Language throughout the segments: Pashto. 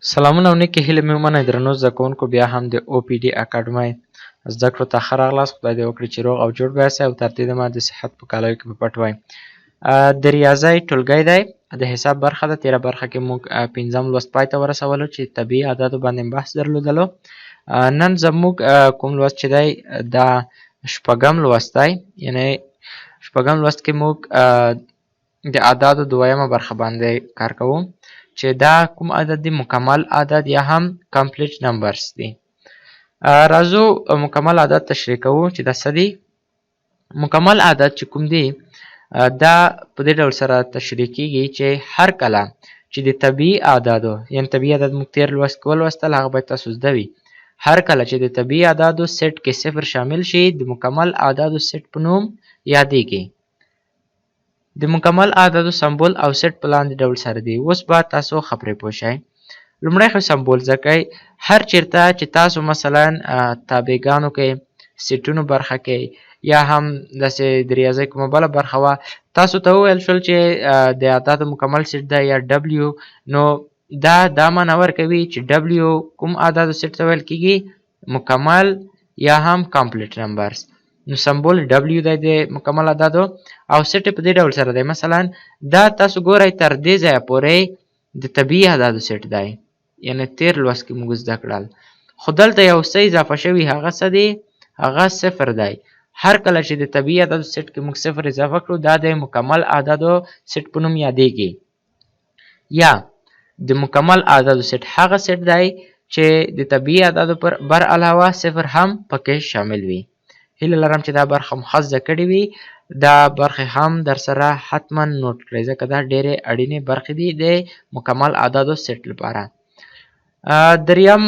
سلامونه او نیکې هیلې مې ومنئ درنو زده کوونکو، بیا هم د OPD اکاډمۍ زده کړو ته ښه راغلاست. خدای دې وکړي چې روغ او جوړ به یاستئ او تر دې دمه د صحت په کالیو کې په پټ وئ. د ریاضۍ ټولګی دی، د حساب برخه ده. تېره برخه کې موږ پنځم لوست پای ته ورسولو چې طبیعي اعدادو باندې بحث درلودلو. نن زموږ کوم لوست چې دی دا شپږم لوست دی، یعنې شپږم لوست کې موږ د اعدادو دویمه برخه باندې کار کوو چې دا کوم عدد دی؟ مکمل عدد یا هم کمپلیټ نمبرز دي. راځو مکمل عدد تشریح کوو چې دا څه دي. مکمل عدد چې کوم دی دا په دې ډول سره تشریح کیږي چې هر کله چې د طبیعي اعدادو، یعنې طبیعي عدد موږ تېر لوست کې ولوستل، هغه باید تاسو زده وي. هر کله چې د طبیعي اعدادو سیټ کې صفر شامل شي د مکمل اعدادو سیټ په نوم یادېږي. د مکمل اعدادو سمبول او سیټ په لاندې ډول سره دی. اوس به تاسو ښه پرې پوه شئ. لومړی خو سمبول زده کئ. هر چېرته چې تاسو مثلا تابعګانو کې سیټونو برخه کې یا هم داسې د ریاضۍ کومه بله برخه وه، تاسو ته وویل شول چې د اعدادو مکمل سیټ دی یا ډبلیو، نو دا معنی ورکوي چې ډبلیو کوم اعدادو سیټ ته ویل کېږي؟ مکمل یا هم کمپلیټ نمبرز. نو سمبول ډبلیو دی د مکمل اعدادو او سیټ په دې ډول سره دی. مثلا دا تاسو ګورئ تر دې ځایه پورې د طبیعي اعدادو سیټ دی، یعنې تېر لوست کې موږ زده کړل. خو دلته یو څه اضافه شوي، هغه څه دی؟ هغه صفر دی. هر کله چې د طبیعي اعدادو سیټ کې موږ صفر اضافه کړو دا د مکمل اعدادو سیټ په نوم یادېږي. یا د مکمل اعدادو سیټ هغه سیټ دی چې د طبیعي اعدادو پر بر علاوه صفر هم پکې شامل وي. هیله لرم چې دا برخه مو ښه زده کړې وي. دا برخې هم در سره حتما نوټ کړئ ځکه دا ډېرې اړینې برخې دي د مکمل اعدادو سیټ لپاره. دریم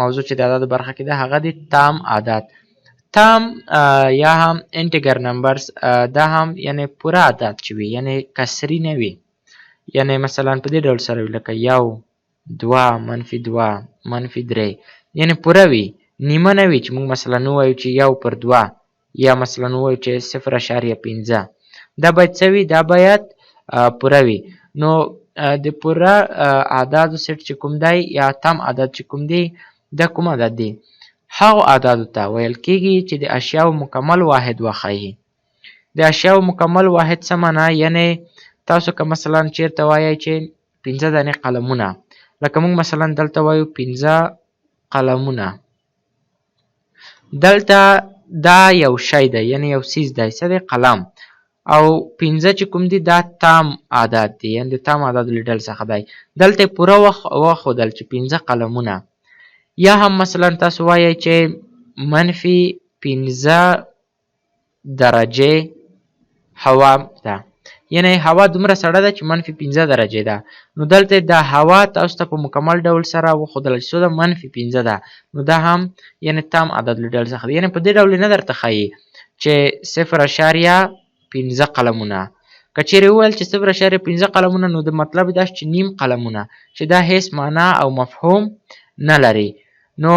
موضوع چې د اعدادو برخه کې ده هغه د تام اعداد. تام یا هم انټیګر نمبرز، دا هم یعنې پوره اعداد چې وي، یعنې کسري نه وي. یعنې مثلا په دې ډول سره وي لکه 1 2 -2 -3، یعنې پوره وي، نیمه نه وي چې موږ مثلا ووایو چې 1/2 یا مثلا ووایو چې 0.5. دا باید څه وي؟ دا باید پوره وي. نو د پوره اعدادو سیټ چې کوم دی یا تام عدد چې کوم دی دا کوم عدد دی؟ هغو اعدادو ته ویل کېږي چې د اشیاو مکمل واحد وښیي. د اشیاو مکمل واحد څه معنی؟ یعنې تاسو که مثلا چېرته وایئ چې 5 دانې قلمونه، لکه موږ مثلا دلته وایو 5 قلمونه، دلته دا یو شی دی، یعنې یو څیز دی. څه دی؟ قلم. او 5 چې کوم دی دا تام عدد دی، یعنې د تام عددو له ډلې څخه دی. دلته پوره وښودل چې 5 قلمونه. یا هم مثلا تاسو وایئ چې -15 درجې هوا ده، یعنې هوا دومره سړه ده چې -15 درجې ده. نو دلته دا هوا تاسو ته په مکمل ډول سره وښودله چې څو ده؟ -15 ده. نو دا هم یعنې تام عدد له ډلې څخه دی. یعنې په دې ډول نه درته ښیي چې 0.15 قلمونه. که چېرې وویل چې 0.15 قلمونه نو د مطلب دا چې نیم قلمونه، چې دا هیڅ معنا او مفهوم نه لري. نو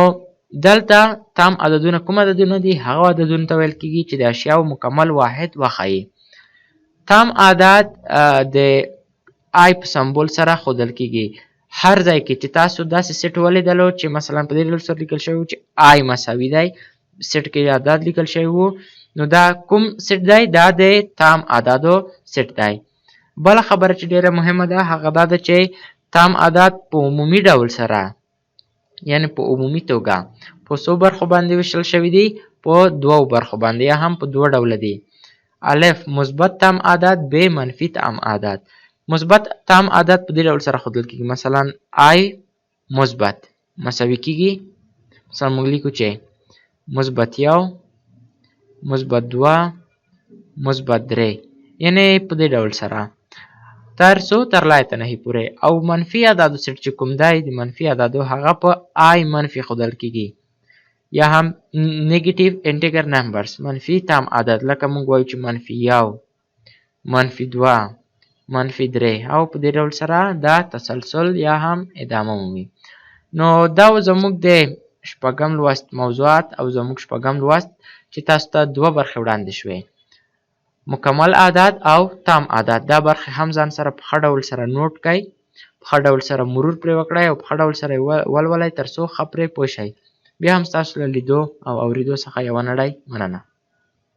دلته تام عددونه کوم عددونه دي؟ هغه عددونو ته ویل کېږي چې د اشیاو مکمل واحد وښیي. تام عدد د آی په سمبول سره ښودل کېږي. هر ځای کې چې تاسو داسې سیټ ولیدلو چې مثلا په دې ډول سره لیکل شوی و چې آی مساوي دی، سیټ کې عدد لیکل شوی و، نو دا کوم سیټ دی؟ دا د تام عددو سیټ دی. بله خبره چې ډېره مهمه ده هغه دا ده چې تام عدد په عمومي ډول سره، یعنې په عمومي توګه په څو برخو باندې ویشل شوي دي؟ په 2 برخو باندې، یا هم په 2 ډوله دي. الف مثبت تام عدد، ب منفي تام عدد. مثبت تام عدد په دې ډول سره ښودل کېږي. مثلا آی مثبت مساوي کېږي، مثلا موږ لیکو چې -1 -2 -3، یعنې په دې ډول سره تر څو تر لایته نهي پورې. او منفي اعدادو سیټ چې کوم دی د منفي اعدادو هغه په آی منفي ښودل کېږي. یا هم نیګیټیو انټیګر نمبرز، منفي تام عدد، لکه موږ وایو چې -1 -2 -3، او په دې ډول سره دا تسلسل یا هم ادامه مومي. نو دا زموږ د شپږم لوست موضوعات او زموږ شپږم لوست چې تاسو ته 2 برخې وړاندې شوې، مکمل اعداد او تام اعداد. دا برخې هم ځان سره په ښه ډول سره نوټ کړئ. په ښه ډول سره مرور پرې وکړئ او په ښه ډول سره یې ولولئ تر څو ښه پرې پوه شئ. بیا هم ستاسو له لیدو او اورېدو څخه یوه نړۍ مننه.